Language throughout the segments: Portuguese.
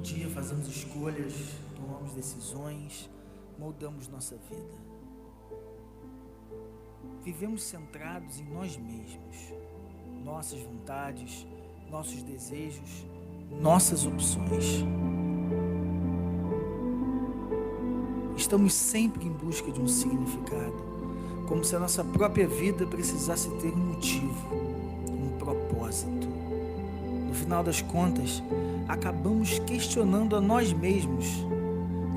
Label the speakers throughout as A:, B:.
A: dia fazemos escolhas, tomamos decisões, moldamos nossa vida. Vivemos centrados em nós mesmos, nossas vontades, nossos desejos, nossas opções. Estamos sempre em busca de um significado, como se a nossa própria vida precisasse ter um motivo, um propósito. No final das contas, acabamos questionando a nós mesmos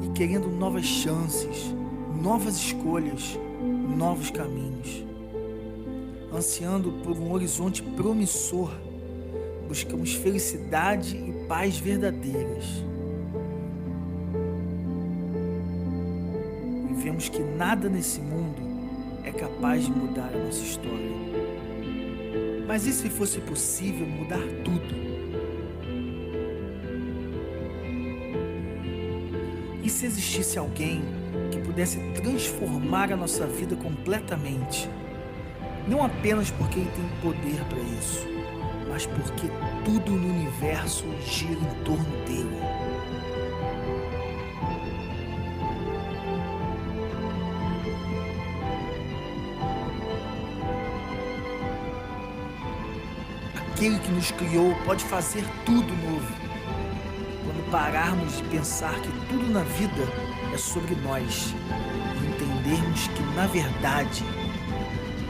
A: e querendo novas chances, novas escolhas, novos caminhos. Ansiando por um horizonte promissor, buscamos felicidade e paz verdadeiras. E vemos que nada nesse mundo é capaz de mudar a nossa história. Mas e se fosse possível mudar tudo? E se existisse alguém que pudesse transformar a nossa vida completamente? Não apenas porque ele tem poder para isso, mas porque tudo no universo gira em torno dele. Aquele que nos criou pode fazer tudo novo. Quando pararmos de pensar que tudo na vida é sobre nós e entendermos que, na verdade,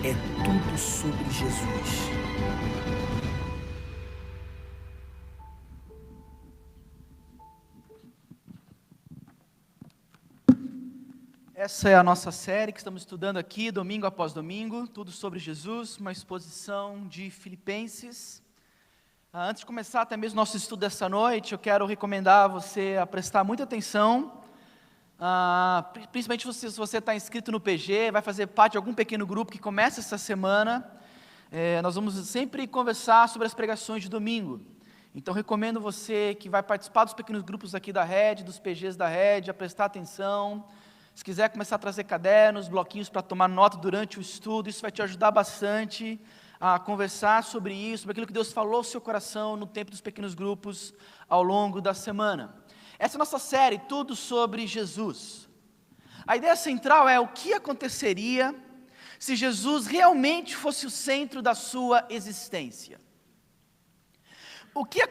A: é tudo sobre Jesus.
B: Essa é a nossa série que estamos estudando aqui, domingo após domingo, tudo sobre Jesus, uma exposição de Filipenses. Antes de começar até mesmo nosso estudo dessa noite, eu quero recomendar a você a prestar muita atenção, principalmente se você está inscrito no PG, vai fazer parte de algum pequeno grupo que começa essa semana. Nós vamos sempre conversar sobre as pregações de domingo. Então recomendo você que vai participar dos pequenos grupos aqui da Rede, dos PGs da Rede, a prestar atenção. Se quiser começar a trazer cadernos, bloquinhos para tomar nota durante o estudo, isso vai te ajudar bastante a conversar sobre isso, sobre aquilo que Deus falou no seu coração no tempo dos pequenos grupos ao longo da semana. Essa é a nossa série, tudo sobre Jesus. A ideia central é o que aconteceria se Jesus realmente fosse o centro da sua existência. O que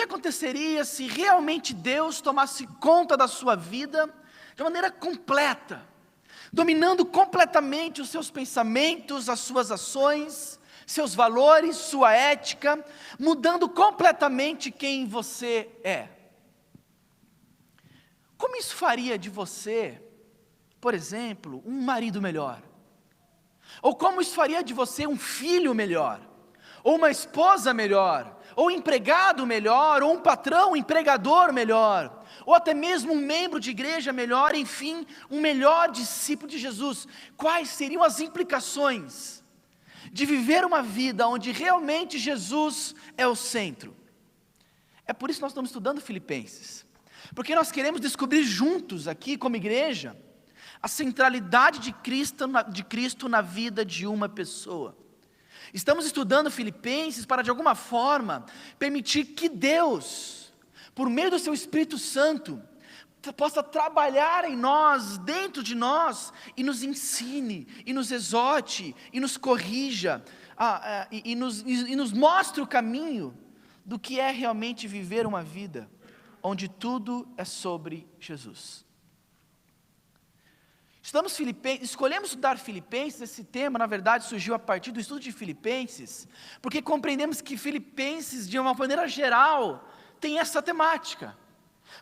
B: aconteceria se realmente Deus tomasse conta da sua vida de maneira completa, dominando completamente os seus pensamentos, as suas ações, seus valores, sua ética, mudando completamente quem você é? Como isso faria de você, por exemplo, um marido melhor? Ou como isso faria de você um filho melhor? Ou uma esposa melhor? Ou um empregado melhor? Ou um patrão, um empregador melhor? Ou até mesmo um membro de igreja melhor, enfim, um melhor discípulo de Jesus? Quais seriam as implicações de viver uma vida onde realmente Jesus é o centro? É por isso que nós estamos estudando Filipenses, porque nós queremos descobrir juntos aqui como igreja a centralidade de Cristo na vida de uma pessoa. Estamos estudando Filipenses para, de alguma forma, permitir que Deus, por meio do seu Espírito Santo, possa trabalhar em nós, dentro de nós, e nos ensine, e nos exorte, e nos corrija, e nos mostre o caminho do que é realmente viver uma vida onde tudo é sobre Jesus. Escolhemos estudar Filipenses. Esse tema, na verdade, surgiu a partir do estudo de Filipenses, porque compreendemos que Filipenses, de uma maneira geral, tem essa temática.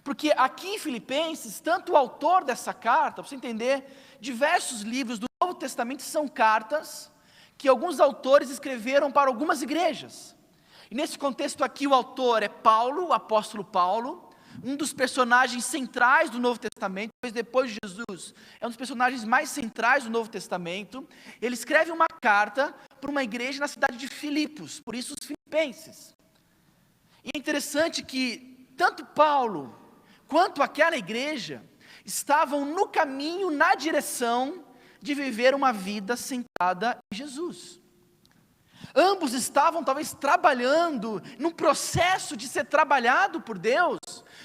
B: Porque aqui em Filipenses, tanto o autor dessa carta, para você entender, diversos livros do Novo Testamento são cartas que alguns autores escreveram para algumas igrejas. E nesse contexto aqui, o autor é Paulo, o apóstolo Paulo, um dos personagens centrais do Novo Testamento, depois de Jesus, é um dos personagens mais centrais do Novo Testamento. Ele escreve uma carta para uma igreja na cidade de Filipos, por isso os Filipenses. E é interessante que tanto Paulo quanto aquela igreja estavam no caminho, na direção de viver uma vida centrada em Jesus. Ambos estavam talvez trabalhando num processo de ser trabalhado por Deus,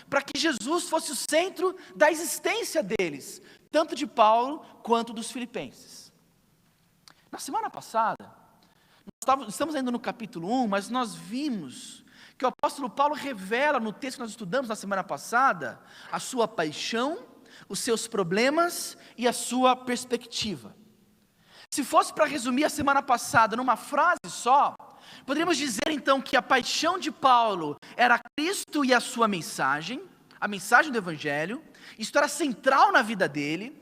B: para que Jesus fosse o centro da existência deles, tanto de Paulo quanto dos filipenses. Na semana passada, estamos ainda no capítulo 1, mas nós vimos que o apóstolo Paulo revela no texto que nós estudamos na semana passada, a sua paixão, os seus problemas e a sua perspectiva. Se fosse para resumir a semana passada numa frase só, poderíamos dizer então que a paixão de Paulo era Cristo e a sua mensagem, a mensagem do Evangelho. Isso era central na vida dele,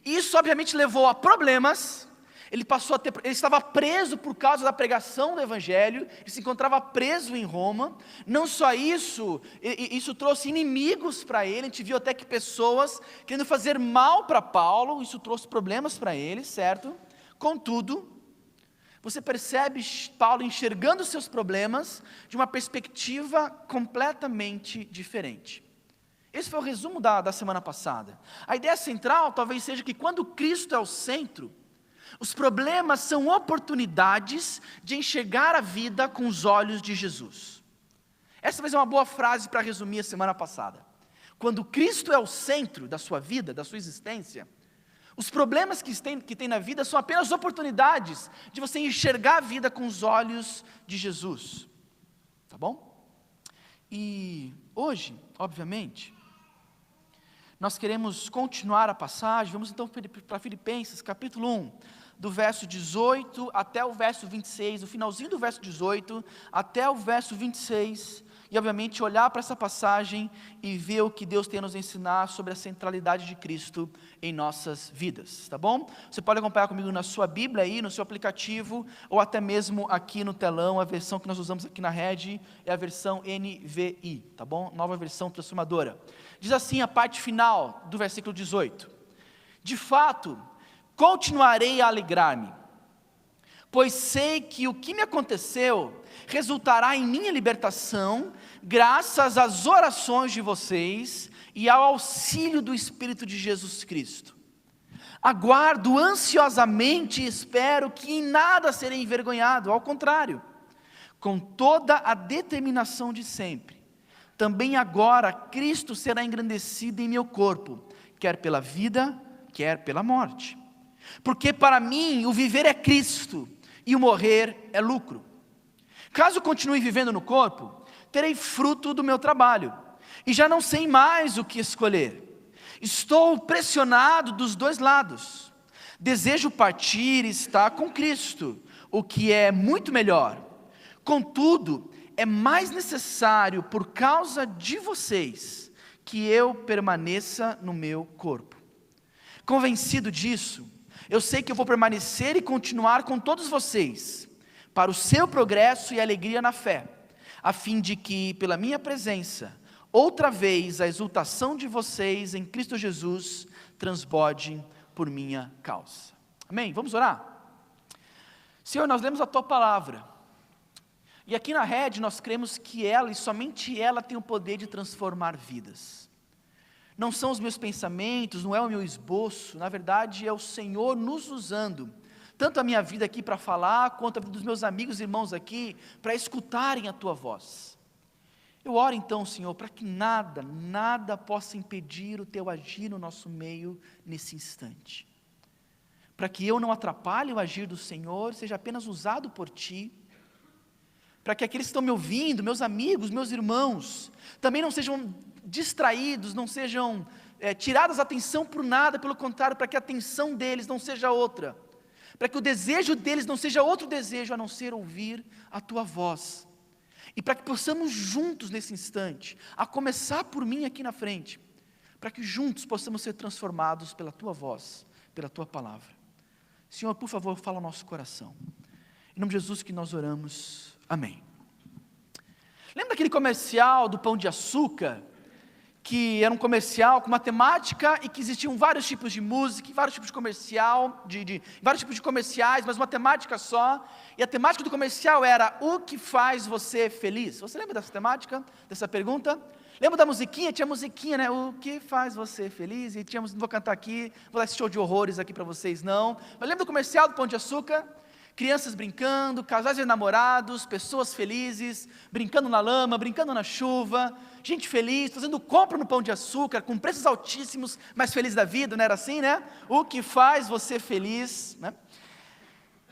B: e isso obviamente levou a problemas. Ele estava preso por causa da pregação do Evangelho, ele se encontrava preso em Roma. Não só isso, isso trouxe inimigos para ele. A gente viu até que pessoas querendo fazer mal para Paulo, isso trouxe problemas para ele, certo? Contudo, você percebe Paulo enxergando os seus problemas de uma perspectiva completamente diferente. Esse foi o resumo da semana passada. A ideia central talvez seja que quando Cristo é o centro, os problemas são oportunidades de enxergar a vida com os olhos de Jesus. Essa talvez é uma boa frase para resumir a semana passada. Quando Cristo é o centro da sua vida, da sua existência, os problemas que tem na vida são apenas oportunidades de você enxergar a vida com os olhos de Jesus. Tá bom? E hoje, obviamente, nós queremos continuar a passagem. Vamos então para Filipenses, capítulo 1, do verso 18 até o verso 26, o finalzinho do verso 18 até o verso 26, e obviamente olhar para essa passagem e ver o que Deus tem a nos ensinar sobre a centralidade de Cristo em nossas vidas, tá bom? Você pode acompanhar comigo na sua Bíblia aí, no seu aplicativo, ou até mesmo aqui no telão. A versão que nós usamos aqui na rede é a versão NVI, tá bom? Nova versão transformadora. Diz assim a parte final do versículo 18: de fato, continuarei a alegrar-me, pois sei que o que me aconteceu resultará em minha libertação, graças às orações de vocês e ao auxílio do Espírito de Jesus Cristo. Aguardo ansiosamente e espero que em nada serei envergonhado, ao contrário, com toda a determinação de sempre. Também agora Cristo será engrandecido em meu corpo, quer pela vida, quer pela morte. Porque para mim o viver é Cristo e o morrer é lucro. Caso continue vivendo no corpo, terei fruto do meu trabalho, e já não sei mais o que escolher. Estou pressionado dos dois lados. Desejo partir e estar com Cristo, o que é muito melhor. Contudo, é mais necessário, por causa de vocês, que eu permaneça no meu corpo. Convencido disso, eu sei que eu vou permanecer e continuar com todos vocês, para o seu progresso e alegria na fé, a fim de que, pela minha presença, outra vez a exultação de vocês em Cristo Jesus transborde por minha causa. Amém? Vamos orar? Senhor, nós lemos a Tua palavra, e aqui na rede nós cremos que ela, e somente ela, tem o poder de transformar vidas. Não são os meus pensamentos, não é o meu esboço, na verdade é o Senhor nos usando, tanto a minha vida aqui para falar, quanto a vida dos meus amigos e irmãos aqui, para escutarem a Tua voz. Eu oro então, Senhor, para que nada possa impedir o Teu agir no nosso meio nesse instante. Para que eu não atrapalhe o agir do Senhor, seja apenas usado por Ti. Para que aqueles que estão me ouvindo, meus amigos, meus irmãos, também não sejam distraídos, não sejam tirados a atenção por nada, pelo contrário, para que a atenção deles não seja outra. Para que o desejo deles não seja outro desejo, a não ser ouvir a Tua voz. E para que possamos juntos nesse instante, a começar por mim aqui na frente, para que juntos possamos ser transformados pela Tua voz, pela Tua palavra. Senhor, por favor, fala ao nosso coração. Em nome de Jesus que nós oramos, amém. Lembra daquele comercial do Pão de Açúcar? Que era um comercial com uma temática e que existiam vários tipos de música, vários tipos de comercial, vários tipos de comerciais, mas uma temática só. E a temática do comercial era: o que faz você feliz? Você lembra dessa temática, dessa pergunta? Lembra da musiquinha? Tinha musiquinha, né? O que faz você feliz? E tínhamos, não vou cantar aqui, vou dar esse show de horrores aqui para vocês não. Mas lembra do comercial do Pão de Açúcar? crianças brincando, casais enamorados, pessoas felizes, brincando na lama, brincando na chuva, gente feliz, fazendo compra no Pão de Açúcar, com preços altíssimos, mas feliz da vida, não era assim, né? O que faz você feliz, né?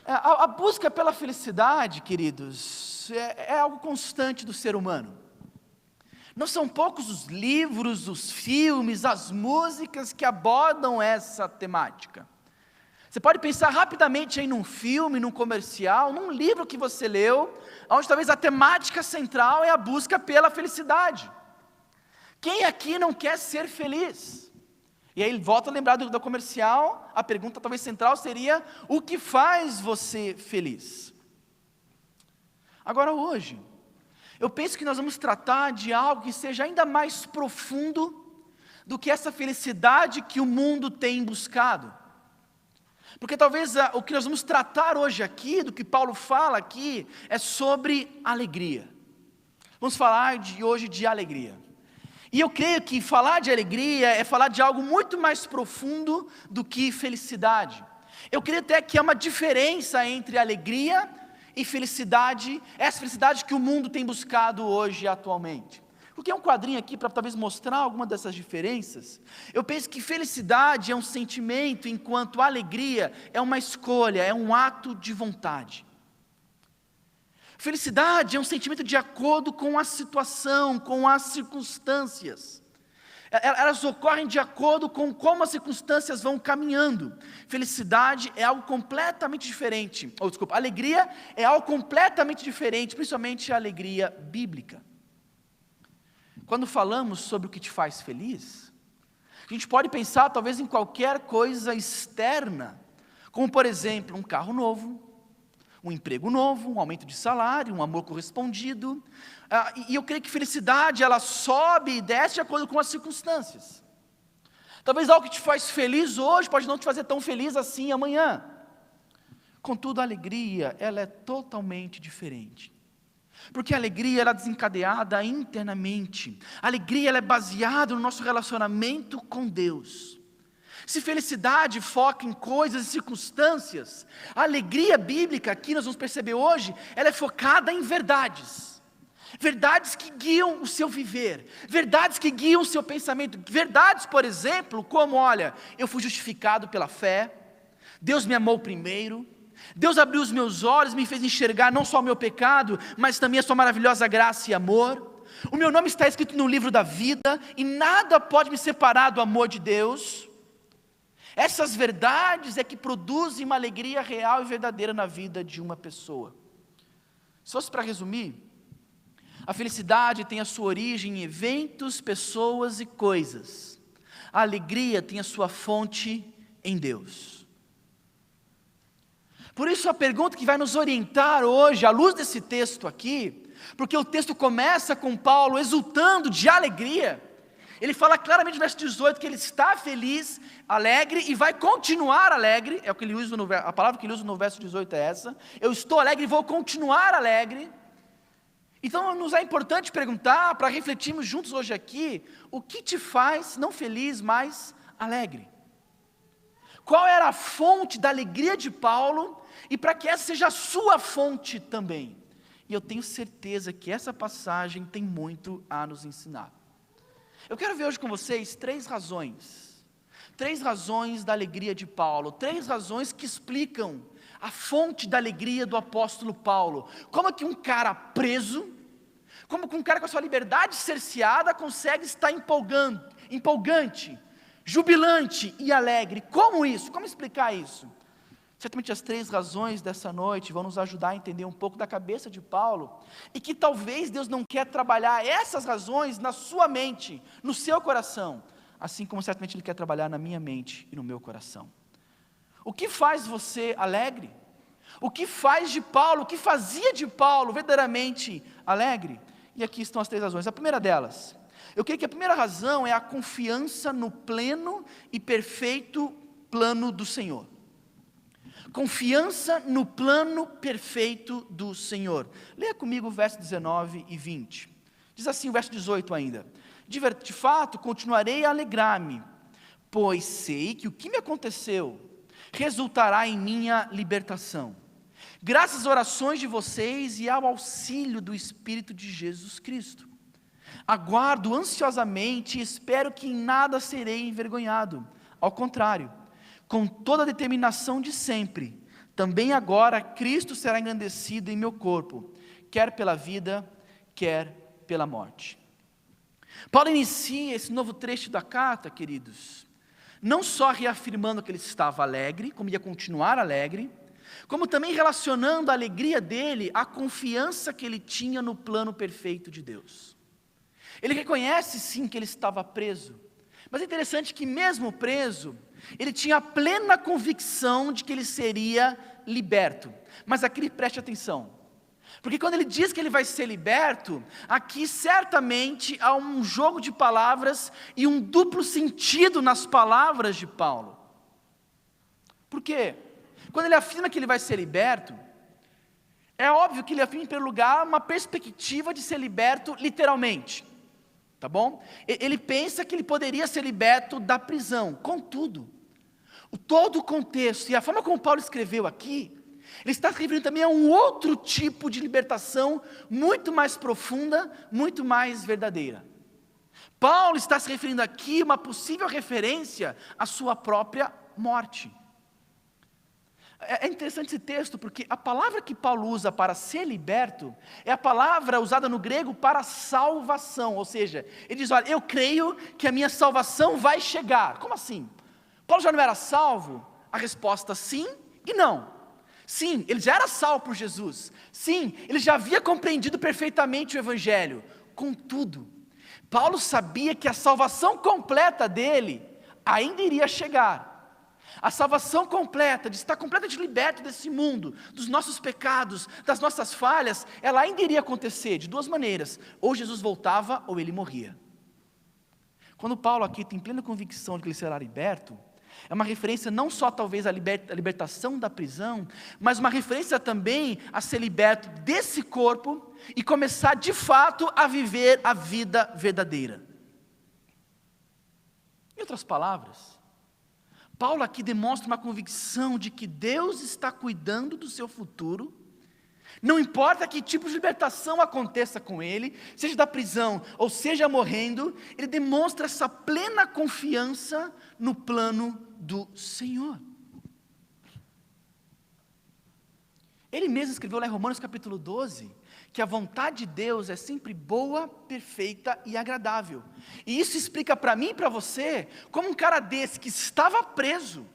B: A busca pela felicidade, queridos, é algo constante do ser humano. Não são poucos os livros, os filmes, as músicas que abordam essa temática. Você pode pensar rapidamente aí num filme, num comercial, num livro que você leu, onde talvez a temática central é a busca pela felicidade. Quem aqui não quer ser feliz? E aí ele volta a lembrar do comercial, a pergunta talvez central seria: o que faz você feliz? Agora hoje, eu penso que nós vamos tratar de algo que seja ainda mais profundo do que essa felicidade que o mundo tem buscado. Porque talvez o que nós vamos tratar hoje aqui, do que Paulo fala aqui, é sobre alegria. Vamos falar hoje de alegria. E eu creio que falar de alegria é falar de algo muito mais profundo do que felicidade. Eu creio até que há uma diferença entre alegria e felicidade, essa felicidade que o mundo tem buscado hoje atualmente. Porque é um quadrinho aqui para talvez mostrar alguma dessas diferenças. Eu penso que felicidade é um sentimento, enquanto alegria é uma escolha, é um ato de vontade. Felicidade é um sentimento de acordo com a situação, com as circunstâncias. Elas ocorrem de acordo com como as circunstâncias vão caminhando. Felicidade é algo completamente diferente. Alegria é algo completamente diferente, principalmente a alegria bíblica. Quando falamos sobre o que te faz feliz, a gente pode pensar talvez em qualquer coisa externa, como por exemplo um carro novo, um emprego novo, um aumento de salário, um amor correspondido. E eu creio que felicidade, ela sobe e desce de acordo com as circunstâncias. Talvez algo que te faz feliz hoje pode não te fazer tão feliz assim amanhã. Contudo, a alegria, ela é totalmente diferente. Porque a alegria, ela é desencadeada internamente. A alegria, ela é baseada no nosso relacionamento com Deus. Se felicidade foca em coisas e circunstâncias, a alegria bíblica, aqui nós vamos perceber hoje, ela é focada em verdades. Verdades que guiam o seu viver, verdades que guiam o seu pensamento. Verdades, por exemplo, como, olha, eu fui justificado pela fé, Deus me amou primeiro, Deus abriu os meus olhos, me fez enxergar não só o meu pecado, mas também a sua maravilhosa graça e amor. O meu nome está escrito no livro da vida, e nada pode me separar do amor de Deus. Essas verdades é que produzem uma alegria real e verdadeira na vida de uma pessoa. Se fosse para resumir, a felicidade tem a sua origem em eventos, pessoas e coisas. A alegria tem a sua fonte em Deus. Por isso a pergunta que vai nos orientar hoje, à luz desse texto aqui, porque o texto começa com Paulo exultando de alegria. Ele fala claramente no verso 18 que ele está feliz, alegre e vai continuar alegre. É o que ele usa a palavra que ele usa no verso 18 é essa. Eu estou alegre e vou continuar alegre. Então nos é importante perguntar, para refletirmos juntos hoje aqui, o que te faz não feliz, mas alegre? Qual era a fonte da alegria de Paulo, e para que essa seja a sua fonte também? E eu tenho certeza que essa passagem tem muito a nos ensinar. Eu quero ver hoje com vocês três razões da alegria de Paulo, três razões que explicam a fonte da alegria do apóstolo Paulo. Como que um cara preso, como que um cara com a sua liberdade cerceada consegue estar empolgante, jubilante e alegre? Como isso? Como explicar isso? Certamente as três razões dessa noite vão nos ajudar a entender um pouco da cabeça de Paulo, e que talvez Deus não quer trabalhar essas razões na sua mente, no seu coração, assim como certamente Ele quer trabalhar na minha mente e no meu coração. O que faz você alegre? O que faz de Paulo, o que fazia de Paulo verdadeiramente alegre? E aqui estão as três razões. A primeira delas, eu creio que a primeira razão é a confiança no pleno e perfeito plano do Senhor. Confiança no plano perfeito do Senhor. Leia comigo o verso 19 e 20. Diz assim o verso 18 ainda: de fato continuarei a alegrar-me, pois sei que o que me aconteceu resultará em minha libertação. graças às orações de vocês e ao auxílio do Espírito de Jesus Cristo. Aguardo ansiosamente e espero que em nada serei envergonhado. Ao contrário, com toda a determinação de sempre, também agora Cristo será engrandecido em meu corpo, quer pela vida, quer pela morte. Paulo inicia esse novo trecho da carta, queridos, não só reafirmando que ele estava alegre, como ia continuar alegre, como também relacionando a alegria dele à confiança que ele tinha no plano perfeito de Deus. Ele reconhece sim que ele estava preso, mas é interessante que mesmo preso, ele tinha plena convicção de que ele seria liberto. Mas aqui preste atenção, porque quando ele diz que ele vai ser liberto, aqui certamente há um jogo de palavras e um duplo sentido nas palavras de Paulo. Por quê? Quando ele afirma que ele vai ser liberto, é óbvio que ele afirma em primeiro lugar uma perspectiva de ser liberto literalmente. Tá bom? Ele pensa que ele poderia ser liberto da prisão. Contudo, todo o contexto e a forma como Paulo escreveu aqui, ele está se referindo também a um outro tipo de libertação muito mais profunda, muito mais verdadeira. Paulo está se referindo aqui a uma possível referência à sua própria morte. É interessante esse texto porque a palavra que Paulo usa para ser liberto é a palavra usada no grego para salvação, ou seja, ele diz, olha, eu creio que a minha salvação vai chegar. Como assim? Paulo já não era salvo? A resposta sim e não. Sim, ele já era salvo por Jesus. Sim, ele já havia compreendido perfeitamente o Evangelho. Contudo, Paulo sabia que a salvação completa dele ainda iria chegar. A salvação completa, de estar completamente liberto desse mundo, dos nossos pecados, das nossas falhas, ela ainda iria acontecer de duas maneiras: ou Jesus voltava ou ele morria. Quando Paulo aqui tem plena convicção de que ele será liberto, é uma referência não só talvez à libertação da prisão, mas uma referência também a ser liberto desse corpo e começar de fato a viver a vida verdadeira. Em outras palavras, Paulo aqui demonstra uma convicção de que Deus está cuidando do seu futuro, não importa que tipo de libertação aconteça com ele, seja da prisão ou seja morrendo, ele demonstra essa plena confiança no plano do Senhor. Ele mesmo escreveu lá em Romanos capítulo 12, que a vontade de Deus é sempre boa, perfeita e agradável. E isso explica para mim e para você, como um cara desse que estava preso,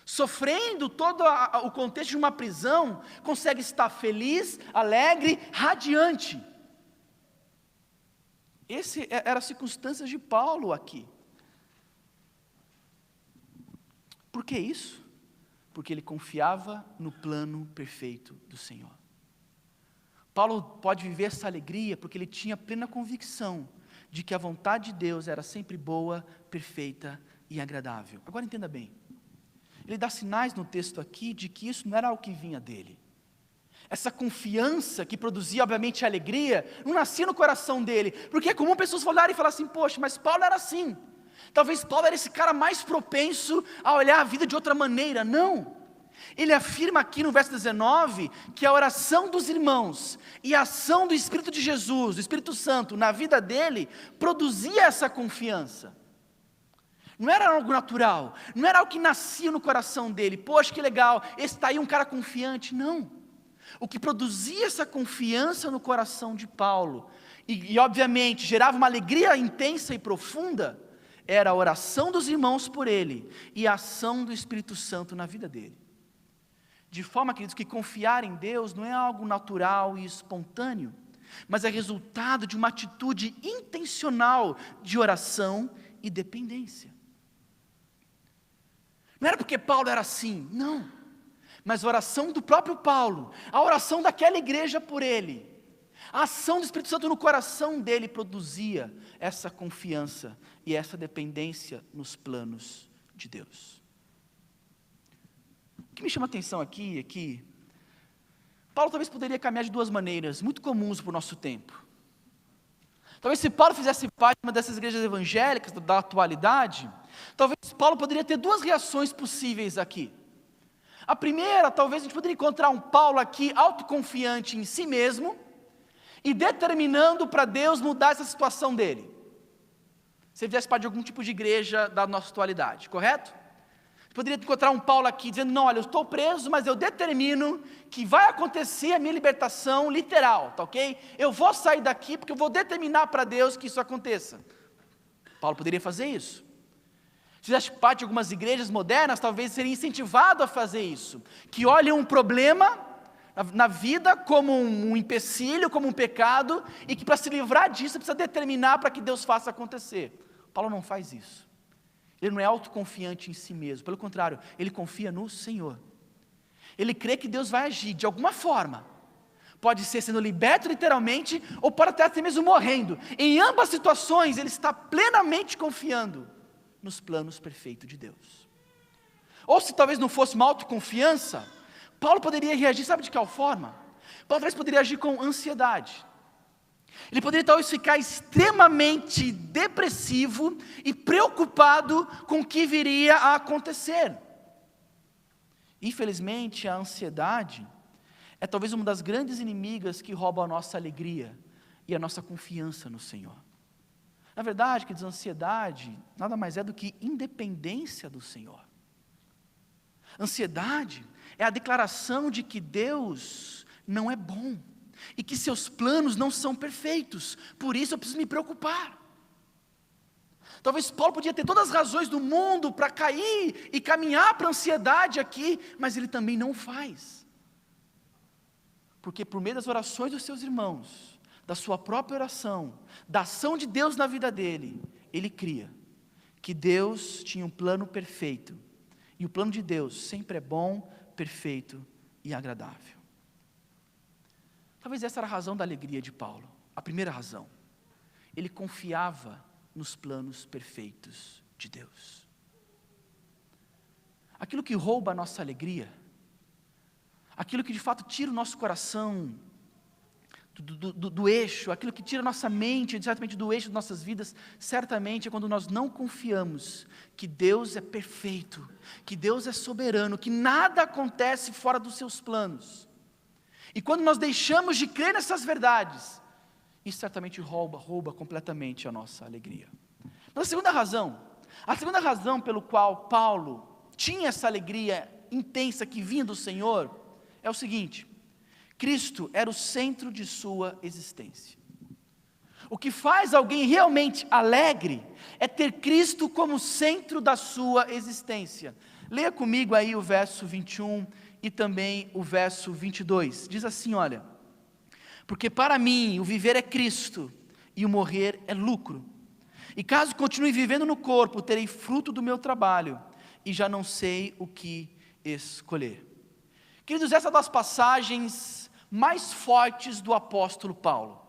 B: sofrendo todo o contexto de uma prisão, consegue estar feliz, alegre, radiante. Essa era a circunstância de Paulo aqui. Por que isso? Porque ele confiava no plano perfeito do Senhor. Paulo pode viver essa alegria porque ele tinha plena convicção de que a vontade de Deus era sempre boa, perfeita e agradável. Agora entenda bem, ele dá sinais no texto aqui de que isso não era algo que vinha dele. Essa confiança que produzia obviamente alegria, não nascia no coração dele, porque é comum pessoas olharem e falar assim, poxa, mas Paulo era assim. Talvez Paulo era esse cara mais propenso a olhar a vida de outra maneira. Não. Ele afirma aqui no verso 19, que a oração dos irmãos e a ação do Espírito de Jesus, do Espírito Santo, na vida dele, produzia essa confiança. Não era algo natural, não era algo que nascia no coração dele, poxa que legal, esse está aí um cara confiante, não. O que produzia essa confiança no coração de Paulo, e obviamente gerava uma alegria intensa e profunda, era a oração dos irmãos por ele, e a ação do Espírito Santo na vida dele. De forma, queridos, que confiar em Deus não é algo natural e espontâneo, mas é resultado de uma atitude intencional de oração e dependência. Não era porque Paulo era assim, não. Mas a oração do próprio Paulo, a oração daquela igreja por ele, a ação do Espírito Santo no coração dele produzia essa confiança e essa dependência nos planos de Deus. O que me chama a atenção aqui é que Paulo talvez poderia caminhar de duas maneiras, muito comuns para o nosso tempo. Talvez se Paulo fizesse parte de uma dessas igrejas evangélicas da atualidade, talvez Paulo poderia ter duas reações possíveis aqui. A primeira, talvez a gente poderia encontrar um Paulo aqui autoconfiante em si mesmo e determinando para Deus mudar essa situação dele. Se ele fizesse parte de algum tipo de igreja da nossa atualidade, correto? Poderia encontrar um Paulo aqui dizendo, não, olha, eu estou preso, mas eu determino que vai acontecer a minha libertação literal, tá ok? Eu vou sair daqui porque eu vou determinar para Deus que isso aconteça. Paulo poderia fazer isso. Se fizesse parte de algumas igrejas modernas, talvez seria incentivado a fazer isso. Que olham um problema na vida como um empecilho, como um pecado, e que para se livrar disso precisa determinar para que Deus faça acontecer. Paulo não faz isso. Ele não é autoconfiante em si mesmo, pelo contrário, ele confia no Senhor. Ele crê que Deus vai agir de alguma forma. Pode ser sendo liberto literalmente, ou pode até mesmo morrendo. Em ambas situações, ele está plenamente confiando nos planos perfeitos de Deus. Ou se talvez não fosse uma autoconfiança, Paulo poderia reagir, sabe de qual forma? Paulo talvez poderia agir com ansiedade. Ele poderia talvez ficar extremamente depressivo e preocupado com o que viria a acontecer. Infelizmente, a ansiedade é talvez uma das grandes inimigas que roubam a nossa alegria e a nossa confiança no Senhor. Na verdade, a ansiedade nada mais é do que independência do Senhor. Ansiedade é a declaração de que Deus não é bom e que seus planos não são perfeitos, por isso eu preciso me preocupar. Talvez Paulo podia ter todas as razões do mundo para cair e caminhar para a ansiedade aqui, mas ele também não faz. Porque por meio das orações dos seus irmãos, da sua própria oração, da ação de Deus na vida dele, ele cria que Deus tinha um plano perfeito, e o plano de Deus sempre é bom, perfeito e agradável. Talvez essa era a razão da alegria de Paulo, a primeira razão. Ele confiava nos planos perfeitos de Deus. Aquilo que rouba a nossa alegria, aquilo que de fato tira o nosso coração do eixo, aquilo que tira a nossa mente exatamente do eixo de nossas vidas, certamente é quando nós não confiamos que Deus é perfeito, que Deus é soberano, que nada acontece fora dos seus planos. E quando nós deixamos de crer nessas verdades, isso certamente rouba completamente a nossa alegria. Mas a segunda razão pelo qual Paulo tinha essa alegria intensa que vinha do Senhor, é o seguinte: Cristo era o centro de sua existência. O que faz alguém realmente alegre é ter Cristo como centro da sua existência. Leia comigo aí o verso 21 e também o verso 22. Diz assim, olha: porque para mim o viver é Cristo e o morrer é lucro. E caso continue vivendo no corpo, terei fruto do meu trabalho e já não sei o que escolher. Queridos, essa é uma das passagens mais fortes do apóstolo Paulo.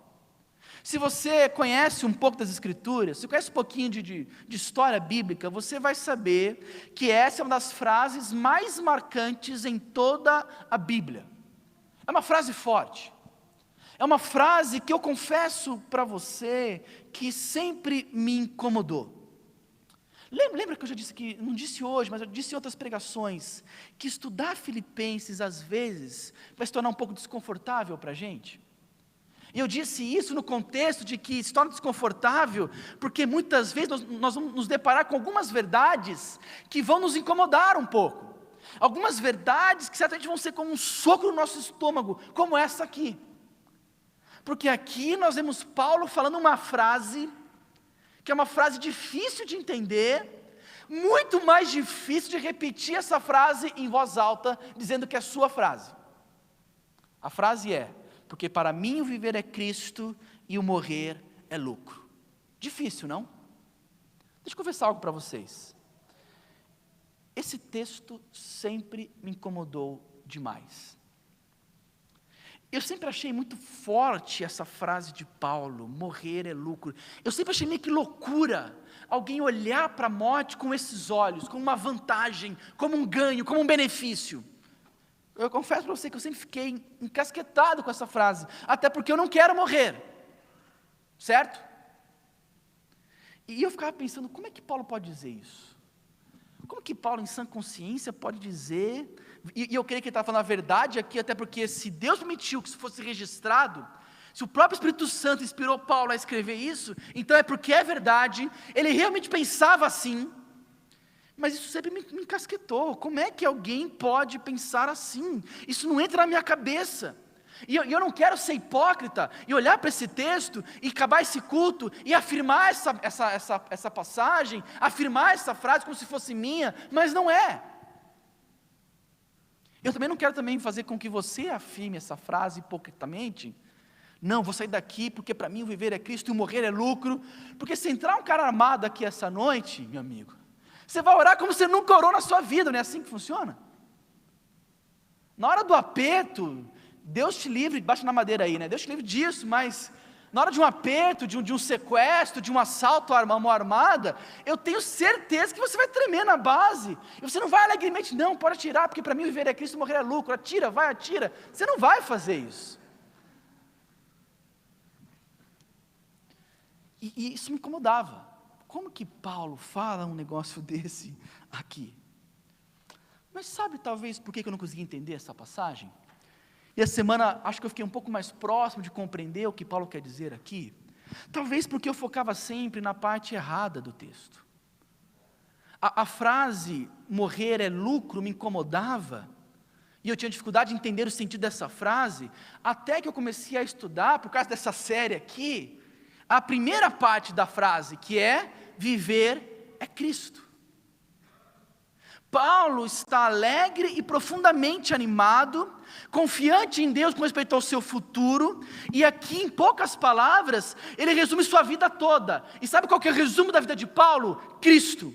B: Se você conhece um pouco das Escrituras, se conhece um pouquinho de história bíblica, você vai saber que essa é uma das frases mais marcantes em toda a Bíblia. É uma frase forte. É uma frase que eu confesso para você que sempre me incomodou. Lembra que eu já disse que, não disse hoje, mas eu disse em outras pregações, que estudar Filipenses às vezes vai se tornar um pouco desconfortável para a gente? E eu disse isso no contexto de que se torna desconfortável, porque muitas vezes nós vamos nos deparar com algumas verdades que vão nos incomodar um pouco. Algumas verdades que certamente vão ser como um soco no nosso estômago, como essa aqui. Porque aqui nós vemos Paulo falando uma frase, que é uma frase difícil de entender, muito mais difícil de repetir essa frase em voz alta, dizendo que é sua frase. A frase é: porque para mim o viver é Cristo e o morrer é lucro. Difícil, não? Deixa eu confessar algo para vocês. Esse texto sempre me incomodou demais. Eu sempre achei muito forte essa frase de Paulo: morrer é lucro. Eu sempre achei meio que loucura alguém olhar para a morte com esses olhos, como uma vantagem, como um ganho, como um benefício. Eu confesso para você que eu sempre fiquei encasquetado com essa frase, até porque eu não quero morrer, certo? E eu ficava pensando, como é que Paulo pode dizer isso? Como que Paulo, em sã consciência, pode dizer, e eu creio que ele está falando a verdade aqui, até porque se Deus permitiu que isso fosse registrado, se o próprio Espírito Santo inspirou Paulo a escrever isso, então é porque é verdade, ele realmente pensava assim, mas isso sempre me encasquetou. Como é que alguém pode pensar assim? Isso não entra na minha cabeça. E eu não quero ser hipócrita e olhar para esse texto e acabar esse culto e afirmar essa passagem, afirmar essa frase como se fosse minha, mas não é. Eu também não quero também fazer com que você afirme essa frase hipocritamente. Não, vou sair daqui porque para mim o viver é Cristo e o morrer é lucro. Porque se entrar um cara armado aqui essa noite, meu amigo, você vai orar como você nunca orou na sua vida, não é assim que funciona? Na hora do aperto, Deus te livre, baixa na madeira aí, né? Deus te livre disso, mas na hora de um aperto, de um sequestro, de um assalto a mão armada, eu tenho certeza que você vai tremer na base, e você não vai alegremente, não, pode atirar, porque para mim viver é Cristo, morrer é lucro, atira, vai, atira, você não vai fazer isso. E isso me incomodava. Como que Paulo fala um negócio desse aqui? Mas sabe talvez por que eu não consegui entender essa passagem? E essa semana acho que eu fiquei um pouco mais próximo de compreender o que Paulo quer dizer aqui. Talvez porque eu focava sempre na parte errada do texto. A frase morrer é lucro me incomodava, e eu tinha dificuldade de entender o sentido dessa frase, até que eu comecei a estudar, por causa dessa série aqui, a primeira parte da frase, que é viver é Cristo. Paulo está alegre e profundamente animado, confiante em Deus com respeito ao seu futuro, e aqui em poucas palavras, ele resume sua vida toda. E sabe qual que é o resumo da vida de Paulo? Cristo.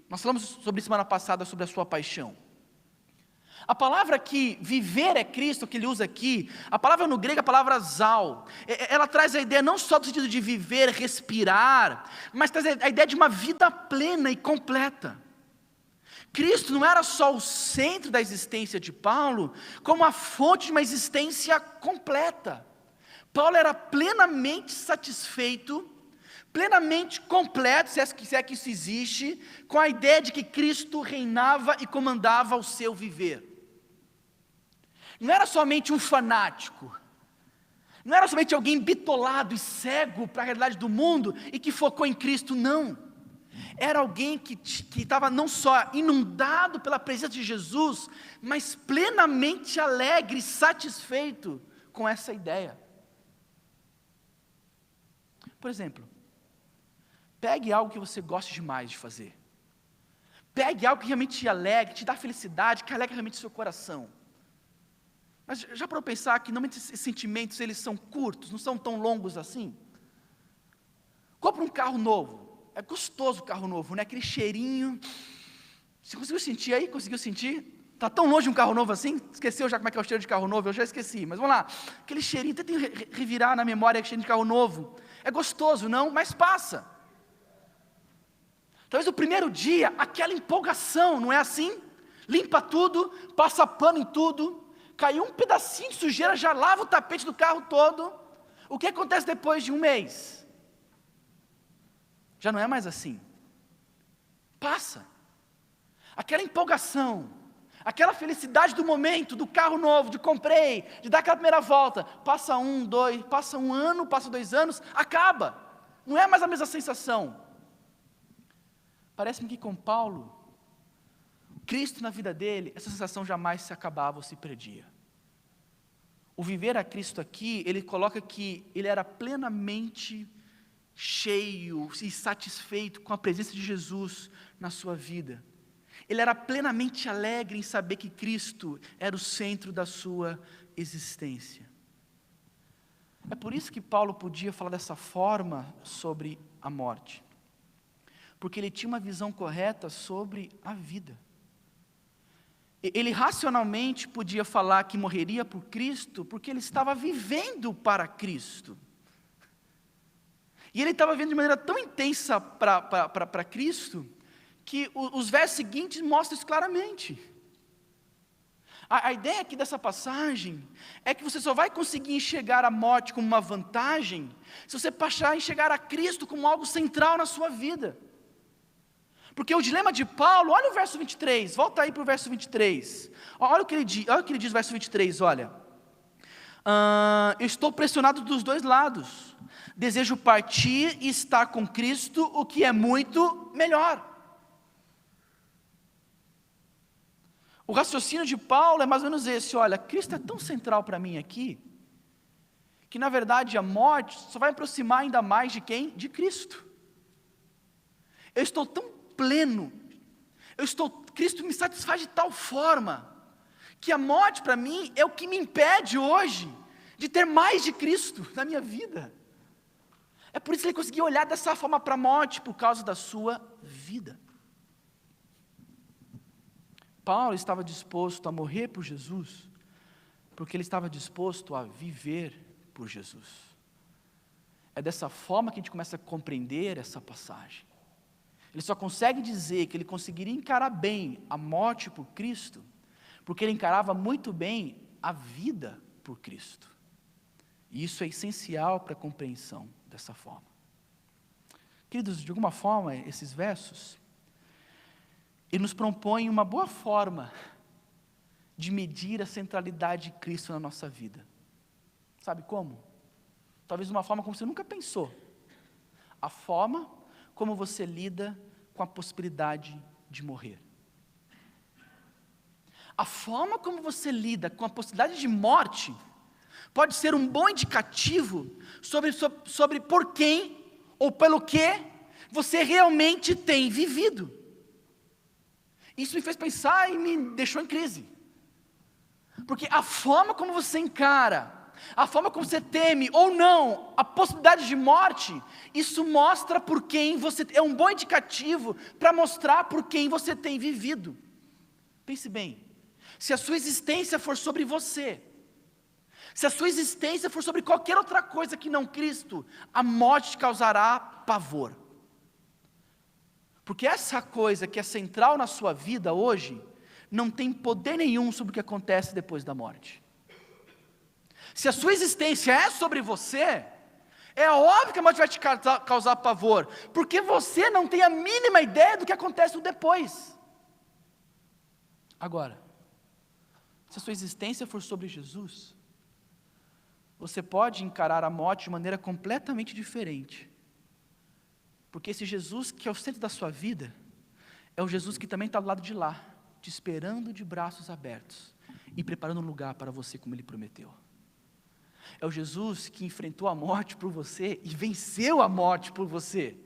B: Nós falamos sobre isso semana passada, sobre a sua paixão. A palavra que viver é Cristo, que ele usa aqui, a palavra no grego é a palavra zal, ela traz a ideia não só do sentido de viver, respirar, mas traz a ideia de uma vida plena e completa. Cristo não era só o centro da existência de Paulo, como a fonte de uma existência completa. Paulo era plenamente satisfeito, plenamente completo, se é que isso existe, com a ideia de que Cristo reinava e comandava o seu viver. Não era somente um fanático, não era somente alguém bitolado e cego para a realidade do mundo e que focou em Cristo, não. Era alguém que estava não só inundado pela presença de Jesus, mas plenamente alegre e satisfeito com essa ideia. Por exemplo, pegue algo que você goste demais de fazer. Pegue algo que realmente te alegre, te dá felicidade, que alegra realmente o seu coração. Mas já para eu pensar que normalmente esses sentimentos eles são curtos, não são tão longos assim? Compre um carro novo. É gostoso o carro novo, né? Aquele cheirinho. Você conseguiu sentir aí? Conseguiu sentir? Está tão longe um carro novo assim? Esqueceu já como é que é o cheiro de carro novo? Eu já esqueci, mas vamos lá. Aquele cheirinho, tenta revirar na memória o cheiro de carro novo. É gostoso, não? Mas passa. Talvez o primeiro dia, aquela empolgação, não é assim? Limpa tudo, passa pano em tudo, caiu um pedacinho de sujeira, já lava o tapete do carro todo. O que acontece depois de um mês? Já não é mais assim. Passa. Aquela empolgação, aquela felicidade do momento, do carro novo, de comprei, de dar aquela primeira volta, passa passa um ano, passa 2 anos, acaba. Não é mais a mesma sensação. Parece-me que com Paulo, Cristo na vida dele, essa sensação jamais se acabava ou se perdia. O viver a Cristo aqui, ele coloca que ele era plenamente cheio e satisfeito com a presença de Jesus na sua vida. Ele era plenamente alegre em saber que Cristo era o centro da sua existência. É por isso que Paulo podia falar dessa forma sobre a morte, porque ele tinha uma visão correta sobre a vida. Ele racionalmente podia falar que morreria por Cristo, porque ele estava vivendo para Cristo. E ele estava vivendo de maneira tão intensa para Cristo, que os versos seguintes mostram isso claramente. A ideia aqui dessa passagem é que você só vai conseguir enxergar a morte como uma vantagem, se você passar a enxergar a Cristo como algo central na sua vida. Porque o dilema de Paulo, olha o verso 23, volta aí para o verso 23. Olha o que ele diz no verso 23, olha. Eu estou pressionado dos dois lados. Desejo partir e estar com Cristo, o que é muito melhor. O raciocínio de Paulo é mais ou menos esse, olha, Cristo é tão central para mim aqui, que na verdade a morte só vai aproximar ainda mais de quem? De Cristo. Eu estou tão pleno, Cristo me satisfaz de tal forma, que a morte para mim é o que me impede hoje, de ter mais de Cristo na minha vida. É por isso que ele conseguiu olhar dessa forma para a morte, por causa da sua vida. Paulo estava disposto a morrer por Jesus, porque ele estava disposto a viver por Jesus. É dessa forma que a gente começa a compreender essa passagem. Ele só consegue dizer que ele conseguiria encarar bem a morte por Cristo, porque ele encarava muito bem a vida por Cristo. E isso é essencial para a compreensão dessa forma. Queridos, de alguma forma, esses versos, ele nos propõe uma boa forma de medir a centralidade de Cristo na nossa vida. Sabe como? Talvez de uma forma como você nunca pensou. A forma como você lida com a possibilidade de morrer. A forma como você lida com a possibilidade de morte pode ser um bom indicativo sobre por quem ou pelo que você realmente tem vivido. Isso me fez pensar e me deixou em crise. Porque a forma como você encara, a forma como você teme ou não a possibilidade de morte, isso mostra por quem você, é um bom indicativo para mostrar por quem você tem vivido. Pense bem, se a sua existência for sobre você, se a sua existência for sobre qualquer outra coisa que não Cristo, a morte te causará pavor. Porque essa coisa que é central na sua vida hoje, não tem poder nenhum sobre o que acontece depois da morte. Se a sua existência é sobre você, é óbvio que a morte vai te causar pavor, porque você não tem a mínima ideia do que acontece no depois. Agora, se a sua existência for sobre Jesus, você pode encarar a morte de maneira completamente diferente. Porque esse Jesus que é o centro da sua vida, é o Jesus que também está do lado de lá, te esperando de braços abertos e preparando um lugar para você como Ele prometeu. É o Jesus que enfrentou a morte por você e venceu a morte por você.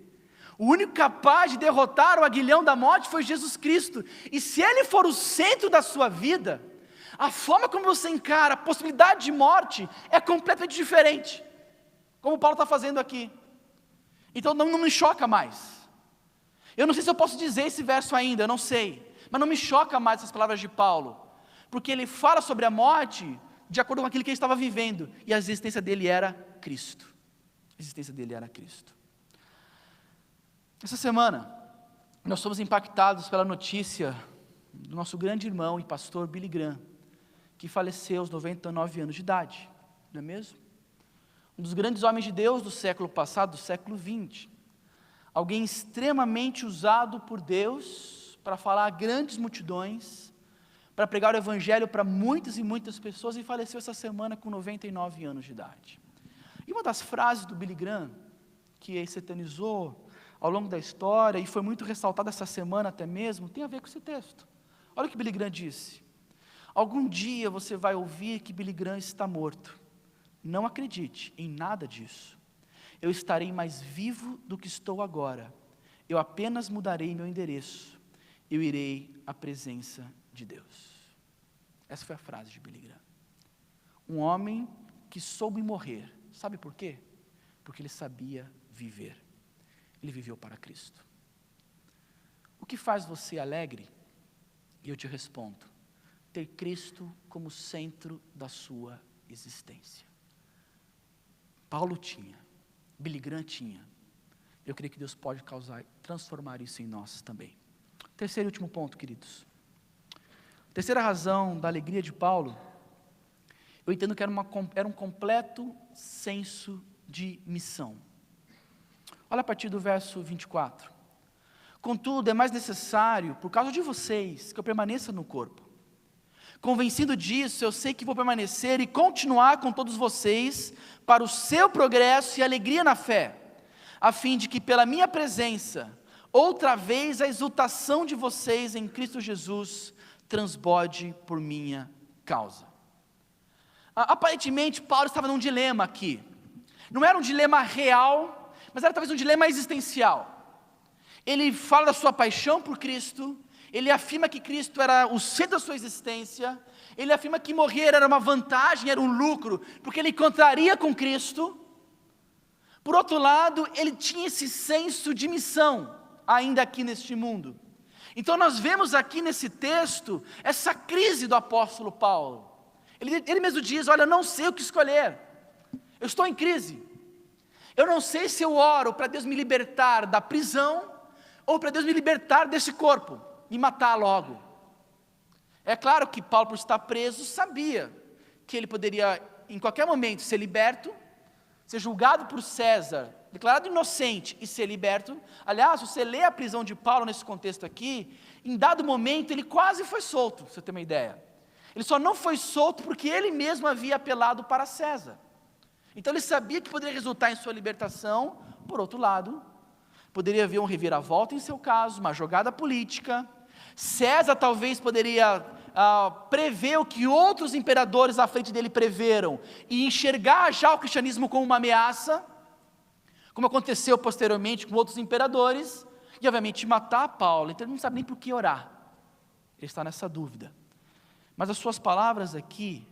B: O único capaz de derrotar o aguilhão da morte foi Jesus Cristo. E se Ele for o centro da sua vida, a forma como você encara a possibilidade de morte é completamente diferente. Como Paulo está fazendo aqui. Então não me choca mais. Eu não sei se eu posso dizer esse verso ainda, eu não sei. Mas não me choca mais essas palavras de Paulo. Porque ele fala sobre a morte de acordo com aquilo que ele estava vivendo. E a existência dele era Cristo. A existência dele era Cristo. Essa semana, nós fomos impactados pela notícia do nosso grande irmão e pastor Billy Graham, que faleceu aos 99 anos de idade, não é mesmo? Um dos grandes homens de Deus do século passado, do século 20. Alguém extremamente usado por Deus para falar a grandes multidões, para pregar o evangelho para muitas e muitas pessoas, e faleceu essa semana com 99 anos de idade. E uma das frases do Billy Graham, que se eternizou ao longo da história, e foi muito ressaltada essa semana até mesmo, tem a ver com esse texto. Olha o que Billy Graham disse: algum dia você vai ouvir que Billy Graham está morto. Não acredite em nada disso. Eu estarei mais vivo do que estou agora. Eu apenas mudarei meu endereço. Eu irei à presença de Deus. Essa foi a frase de Billy Graham. Um homem que soube morrer. Sabe por quê? Porque ele sabia viver. Ele viveu para Cristo. O que faz você alegre? E eu te respondo: ter Cristo como centro da sua existência. Paulo tinha, Billy Graham tinha. Eu creio que Deus pode transformar isso em nós também. Terceiro e último ponto, queridos. Terceira razão da alegria de Paulo, eu entendo que era um completo senso de missão. Olha a partir do verso 24. Contudo, é mais necessário, por causa de vocês, que eu permaneça no corpo. Convencido disso, eu sei que vou permanecer e continuar com todos vocês para o seu progresso e alegria na fé, a fim de que pela minha presença, outra vez a exultação de vocês em Cristo Jesus transborde por minha causa. Aparentemente, Paulo estava num dilema aqui. Não era um dilema real, mas era talvez um dilema existencial. Ele fala da sua paixão por Cristo, ele afirma que Cristo era o centro da sua existência, ele afirma que morrer era uma vantagem, era um lucro, porque ele encontraria com Cristo. Por outro lado, ele tinha esse senso de missão, ainda aqui neste mundo. Então nós vemos aqui nesse texto, essa crise do apóstolo Paulo. Ele mesmo diz, olha, eu não sei o que escolher, eu estou em crise. Eu não sei se eu oro para Deus me libertar da prisão, ou para Deus me libertar desse corpo, me matar logo. É claro que Paulo, por estar preso, sabia que ele poderia, em qualquer momento, ser liberto, ser julgado por César, declarado inocente e ser liberto. Aliás, se você lê a prisão de Paulo nesse contexto aqui, em dado momento ele quase foi solto, para você ter uma ideia. Ele só não foi solto porque ele mesmo havia apelado para César. Então ele sabia que poderia resultar em sua libertação. Por outro lado, poderia haver um reviravolta em seu caso, uma jogada política. César talvez poderia prever o que outros imperadores à frente dele preveram, e enxergar já o cristianismo como uma ameaça, como aconteceu posteriormente com outros imperadores, e obviamente matar Paulo. Então ele não sabe nem por que orar, ele está nessa dúvida. Mas as suas palavras aqui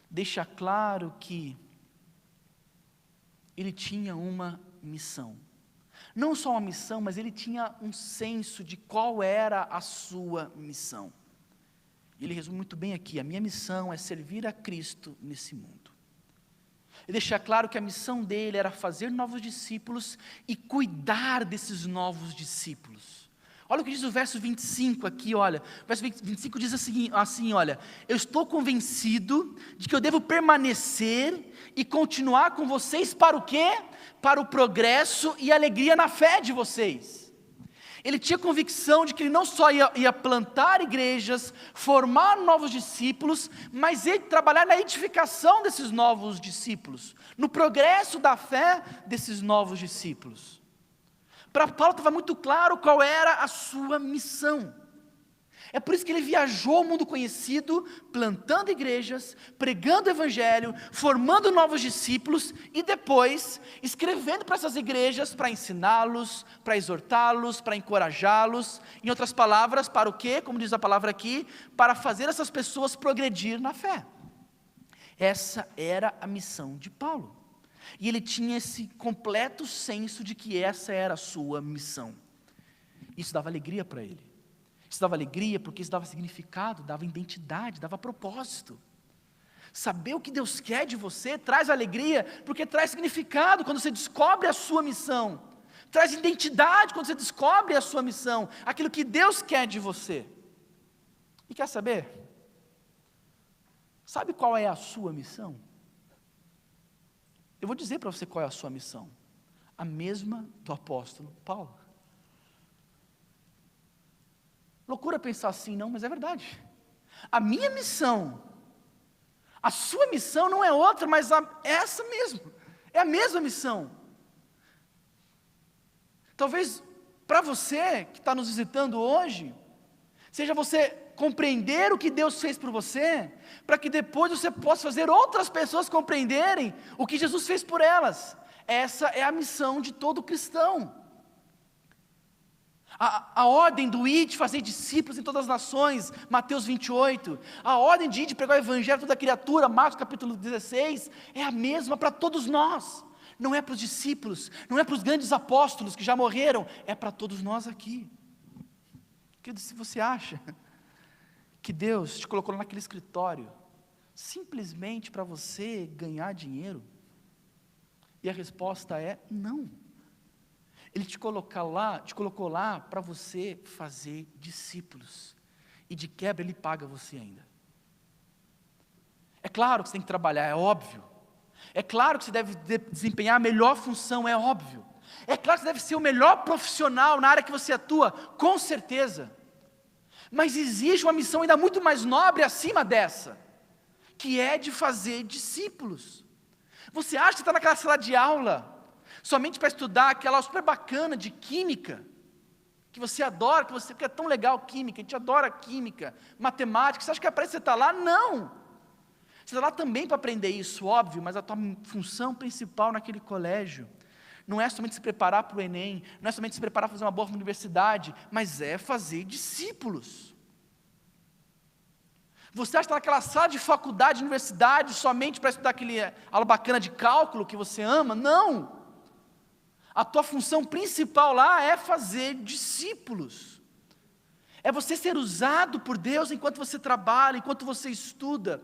B: deixam claro que ele tinha uma missão. Não só uma missão, mas ele tinha um senso de qual era a sua missão. E ele resume muito bem aqui, a minha missão é servir a Cristo nesse mundo. Ele deixa claro que a missão dele era fazer novos discípulos e cuidar desses novos discípulos. Olha o que diz o verso 25 aqui, olha, o verso 25 diz assim, olha, eu estou convencido de que eu devo permanecer e continuar com vocês para o quê? Para o progresso e alegria na fé de vocês. Ele tinha convicção de que ele não só ia plantar igrejas, formar novos discípulos, mas ele trabalhar na edificação desses novos discípulos, no progresso da fé desses novos discípulos. Para Paulo estava muito claro qual era a sua missão. É por isso que ele viajou o mundo conhecido, plantando igrejas, pregando o evangelho, formando novos discípulos e depois escrevendo para essas igrejas para ensiná-los, para exortá-los, para encorajá-los. Em outras palavras, para o quê? Como diz a palavra aqui, para fazer essas pessoas progredir na fé. Essa era a missão de Paulo. E ele tinha esse completo senso de que essa era a sua missão. Isso dava alegria para ele. Isso dava alegria porque isso dava significado, dava identidade, dava propósito. Saber o que Deus quer de você traz alegria, porque traz significado quando você descobre a sua missão. Traz identidade quando você descobre a sua missão, aquilo que Deus quer de você. E quer saber? Sabe qual é a sua missão? Eu vou dizer para você qual é a sua missão. A mesma do apóstolo Paulo. Loucura pensar assim, não, mas é verdade. A minha missão, a sua missão não é outra, mas essa mesmo. É a mesma missão. Talvez para você que está nos visitando hoje, seja você compreender o que Deus fez por você, para que depois você possa fazer outras pessoas compreenderem o que Jesus fez por elas. Essa é a missão de todo cristão. A ordem do ir de fazer discípulos em todas as nações, Mateus 28, a ordem de ir de pregar o evangelho a toda criatura, Marcos capítulo 16, é a mesma para todos nós. Não é para os discípulos, não é para os grandes apóstolos que já morreram, é para todos nós aqui. Querido, se você acha que Deus te colocou naquele escritório simplesmente para você ganhar dinheiro, e a resposta é não. Ele te colocou lá para você fazer discípulos, e de quebra Ele paga você ainda. É claro que você tem que trabalhar, é óbvio. É claro que você deve desempenhar a melhor função, é óbvio. É claro que você deve ser o melhor profissional na área que você atua, com certeza. Mas existe uma missão ainda muito mais nobre acima dessa, que é de fazer discípulos. Você acha que está naquela sala de aula somente para estudar aquela aula super bacana de química, que você adora, que é tão legal química, a gente adora química, matemática, você acha que é para isso que você está lá? Não! Você está lá também para aprender isso, óbvio, mas a tua função principal naquele colégio não é somente se preparar para o Enem, não é somente se preparar para fazer uma boa universidade, mas é fazer discípulos. Você acha que está naquela sala de faculdade, universidade, somente para estudar aquele aula bacana de cálculo que você ama? Não! A tua função principal lá é fazer discípulos. É você ser usado por Deus enquanto você trabalha, enquanto você estuda.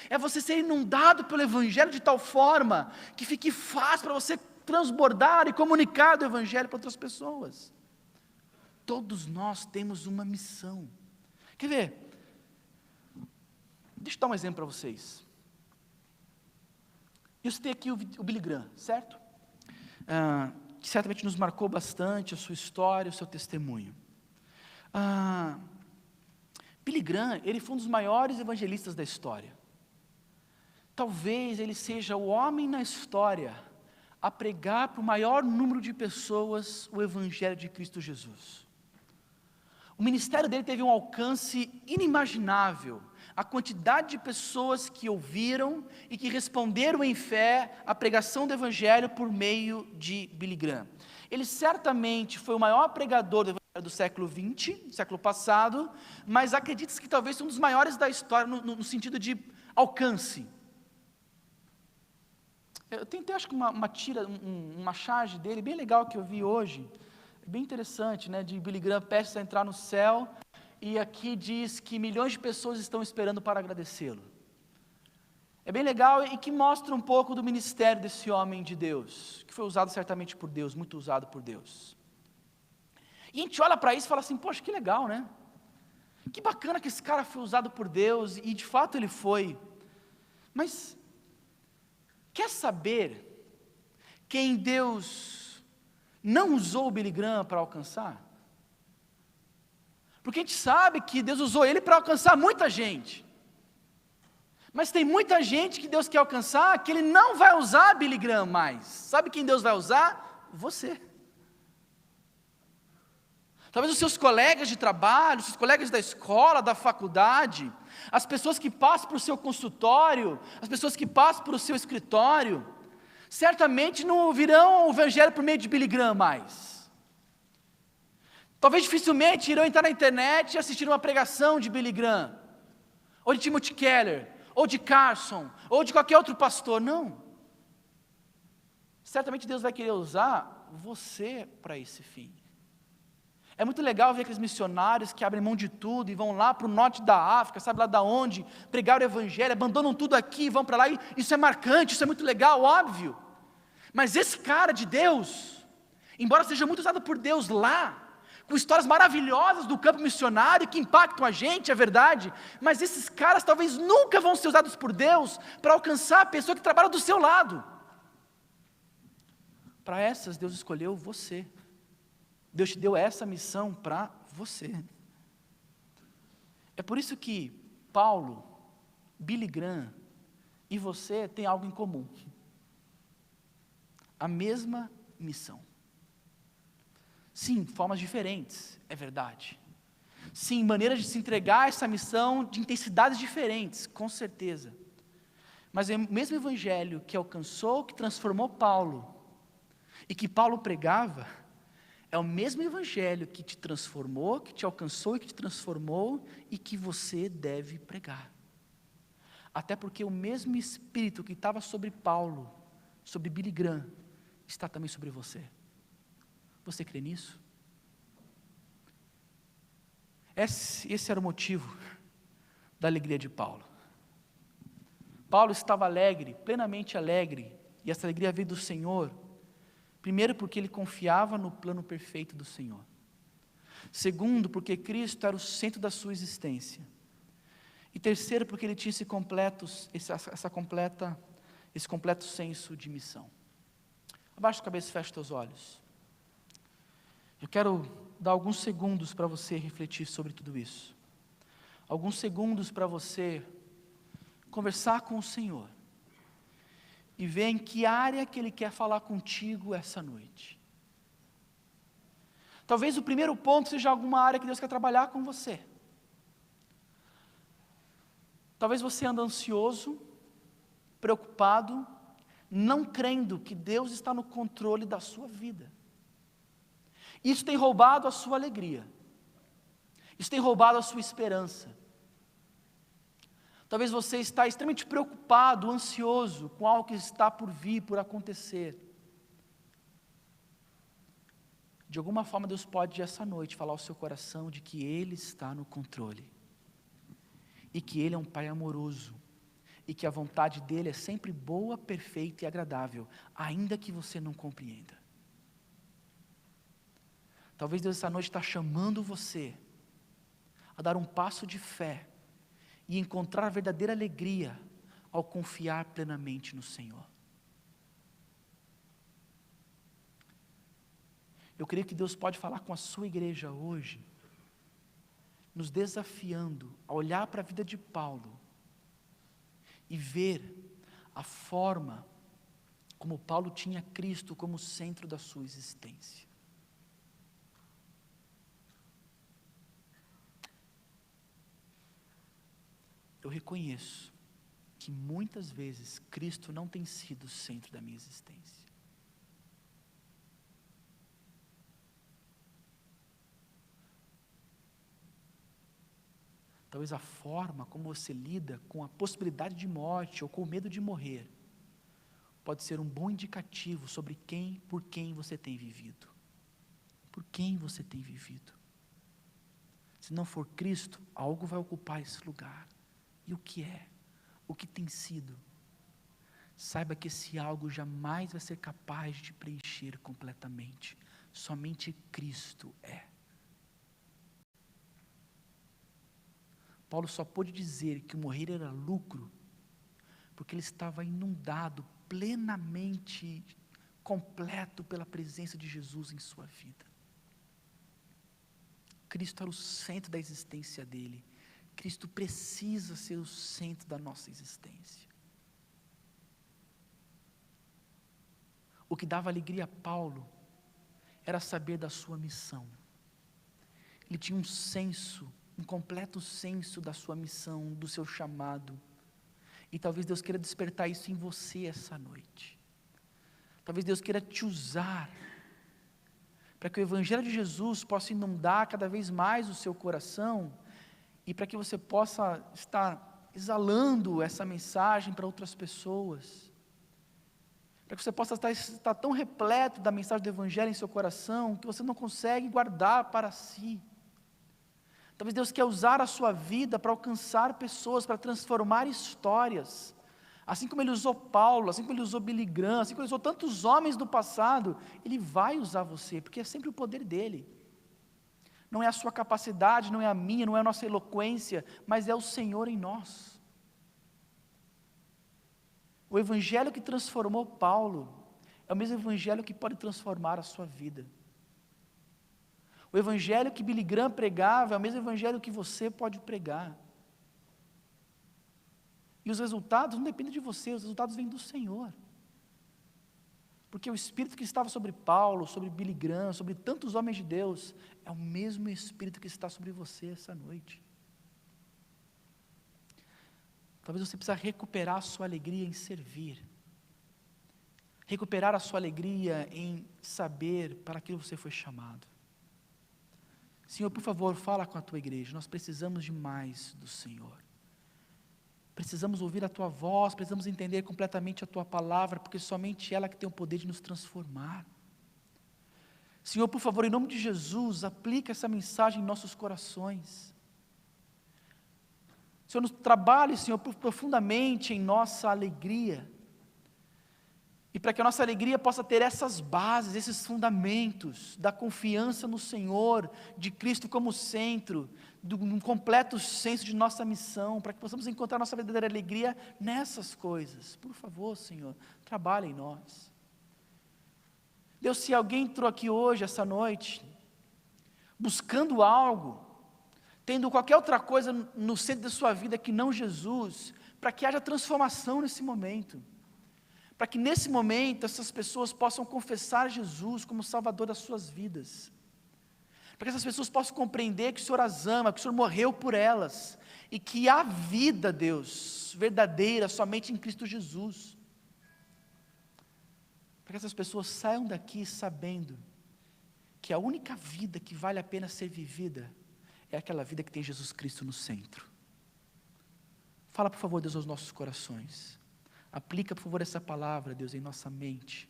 B: É você ser inundado pelo Evangelho de tal forma que fique fácil para você transbordar e comunicar do Evangelho para outras pessoas. Todos nós temos uma missão. Quer ver? Deixa eu dar um exemplo para vocês. Eu citei aqui o Billy Graham, certo? Que certamente nos marcou bastante a sua história, o seu testemunho. Billy Graham, ele foi um dos maiores evangelistas da história. Talvez ele seja o homem na história a pregar para o maior número de pessoas o Evangelho de Cristo Jesus. O ministério dele teve um alcance inimaginável. A quantidade de pessoas que ouviram e que responderam em fé à pregação do Evangelho por meio de Billy Graham. Ele certamente foi o maior pregador do Evangelho do século XX, do século passado, mas acredita-se que talvez seja um dos maiores da história no sentido de alcance. Eu tenho até, acho que uma charge dele, bem legal que eu vi hoje, bem interessante, né, de Billy Graham prestes a entrar no céu, e aqui diz que milhões de pessoas estão esperando para agradecê-lo. É bem legal e que mostra um pouco do ministério desse homem de Deus, que foi usado certamente por Deus, muito usado por Deus. E a gente olha para isso e fala assim, poxa, que legal, né? Que bacana que esse cara foi usado por Deus, e de fato ele foi. Mas quer saber quem Deus não usou o Billy Graham para alcançar? Porque a gente sabe que Deus usou ele para alcançar muita gente. Mas tem muita gente que Deus quer alcançar, que Ele não vai usar Billy Graham mais. Sabe quem Deus vai usar? Você. Talvez os seus colegas de trabalho, os seus colegas da escola, da faculdade, as pessoas que passam por o seu consultório, as pessoas que passam por o seu escritório, certamente não virão o Evangelho por meio de Billy Graham mais. Talvez dificilmente irão entrar na internet e assistir uma pregação de Billy Graham, ou de Timothy Keller, ou de Carson, ou de qualquer outro pastor, não. Certamente Deus vai querer usar você para esse fim. É muito legal ver aqueles missionários que abrem mão de tudo e vão lá para o norte da África, sabe lá da onde, pregar o Evangelho, abandonam tudo aqui, vão para lá, e isso é marcante, isso é muito legal, óbvio. Mas esse cara de Deus, embora seja muito usado por Deus lá, com histórias maravilhosas do campo missionário, que impactam a gente, é verdade, mas esses caras talvez nunca vão ser usados por Deus para alcançar a pessoa que trabalha do seu lado. Para essas, Deus escolheu você. Deus te deu essa missão para você. É por isso que Paulo, Billy Graham e você têm algo em comum. A mesma missão. Sim, formas diferentes, é verdade. Sim, maneiras de se entregar a essa missão de intensidades diferentes, com certeza. Mas é o mesmo Evangelho que alcançou, que transformou Paulo, e que Paulo pregava, é o mesmo Evangelho que te transformou, que te alcançou e que te transformou, e que você deve pregar. Até porque o mesmo Espírito que estava sobre Paulo, sobre Billy Graham, está também sobre você. Você crê nisso? Esse era o motivo da alegria de Paulo. Paulo estava alegre, plenamente alegre, e essa alegria veio do Senhor. Primeiro, porque ele confiava no plano perfeito do Senhor. Segundo, porque Cristo era o centro da sua existência. E terceiro, porque ele tinha esse completo senso de missão. Abaixa a cabeça e fecha os teus olhos. Eu quero dar alguns segundos para você refletir sobre tudo isso. Alguns segundos para você conversar com o Senhor e ver em que área que Ele quer falar contigo essa noite. Talvez o primeiro ponto seja alguma área que Deus quer trabalhar com você. Talvez você ande ansioso, preocupado, não crendo que Deus está no controle da sua vida. Isso tem roubado a sua alegria. Isso tem roubado a sua esperança. Talvez você está extremamente preocupado, ansioso com algo que está por vir, por acontecer. De alguma forma Deus pode essa noite falar ao seu coração de que Ele está no controle. E que Ele é um Pai amoroso. E que a vontade dEle é sempre boa, perfeita e agradável, ainda que você não compreenda. Talvez Deus essa noite está chamando você a dar um passo de fé e encontrar a verdadeira alegria ao confiar plenamente no Senhor. Eu creio que Deus pode falar com a sua igreja hoje, nos desafiando a olhar para a vida de Paulo e ver a forma como Paulo tinha Cristo como centro da sua existência. Eu reconheço que muitas vezes Cristo não tem sido o centro da minha existência. Talvez a forma como você lida com a possibilidade de morte ou com o medo de morrer pode ser um bom indicativo sobre por quem você tem vivido. Por quem você tem vivido. Se não for Cristo, algo vai ocupar esse lugar. E o que é? O que tem sido? Saiba que esse algo jamais vai ser capaz de te preencher completamente. Somente Cristo é. Paulo só pôde dizer que o morrer era lucro, porque ele estava inundado, plenamente completo pela presença de Jesus em sua vida. Cristo era o centro da existência dele. Cristo precisa ser o centro da nossa existência. O que dava alegria a Paulo era saber da sua missão. Ele tinha um completo senso da sua missão, do seu chamado. E talvez Deus queira despertar isso em você essa noite. Talvez Deus queira te usar para que o Evangelho de Jesus possa inundar cada vez mais o seu coração e para que você possa estar exalando essa mensagem para outras pessoas. Para que você possa estar tão repleto da mensagem do Evangelho em seu coração que você não consegue guardar para si. Talvez Deus quer usar a sua vida para alcançar pessoas, para transformar histórias. Assim como Ele usou Paulo, assim como Ele usou Billy Graham, assim como Ele usou tantos homens do passado, Ele vai usar você, porque é sempre o poder dEle. Não é a sua capacidade, não é a minha, não é a nossa eloquência, mas é o Senhor em nós. O Evangelho que transformou Paulo é o mesmo Evangelho que pode transformar a sua vida. O Evangelho que Billy Graham pregava é o mesmo Evangelho que você pode pregar. E os resultados não dependem de você, os resultados vêm do Senhor. Porque o Espírito que estava sobre Paulo, sobre Billy Graham, sobre tantos homens de Deus, é o mesmo Espírito que está sobre você essa noite. Talvez você precise recuperar a sua alegria em servir. Recuperar a sua alegria em saber para que você foi chamado. Senhor, por favor, fala com a tua igreja. Nós precisamos de mais do Senhor. Precisamos ouvir a tua voz, precisamos entender completamente a tua palavra, porque somente ela que tem o poder de nos transformar. Senhor, por favor, em nome de Jesus, aplica essa mensagem em nossos corações. Senhor, nos trabalhe, Senhor, profundamente em nossa alegria. E para que a nossa alegria possa ter essas bases, esses fundamentos da confiança no Senhor, de Cristo como centro, de um completo senso de nossa missão, para que possamos encontrar nossa verdadeira alegria nessas coisas. Por favor, Senhor, trabalhe em nós. Deus, se alguém entrou aqui hoje, essa noite, buscando algo, tendo qualquer outra coisa no centro da sua vida que não Jesus, para que haja transformação nesse momento, para que nesse momento essas pessoas possam confessar Jesus como Salvador das suas vidas, para que essas pessoas possam compreender que o Senhor as ama, que o Senhor morreu por elas, e que há vida, Deus, verdadeira somente em Cristo Jesus, para que essas pessoas saiam daqui sabendo que a única vida que vale a pena ser vivida é aquela vida que tem Jesus Cristo no centro. Fala, por favor, Deus, aos nossos corações. Aplica, por favor, essa palavra, Deus, em nossa mente.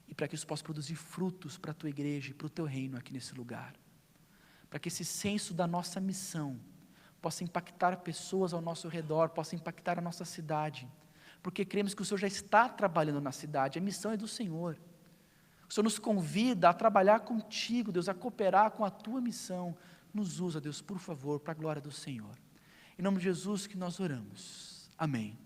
B: E para que isso possa produzir frutos para a Tua igreja e para o Teu reino aqui nesse lugar. Para que esse senso da nossa missão possa impactar pessoas ao nosso redor, possa impactar a nossa cidade. Porque cremos que o Senhor já está trabalhando na cidade, a missão é do Senhor. O Senhor nos convida a trabalhar contigo, Deus, a cooperar com a Tua missão. Nos usa, Deus, por favor, para a glória do Senhor. Em nome de Jesus que nós oramos. Amém.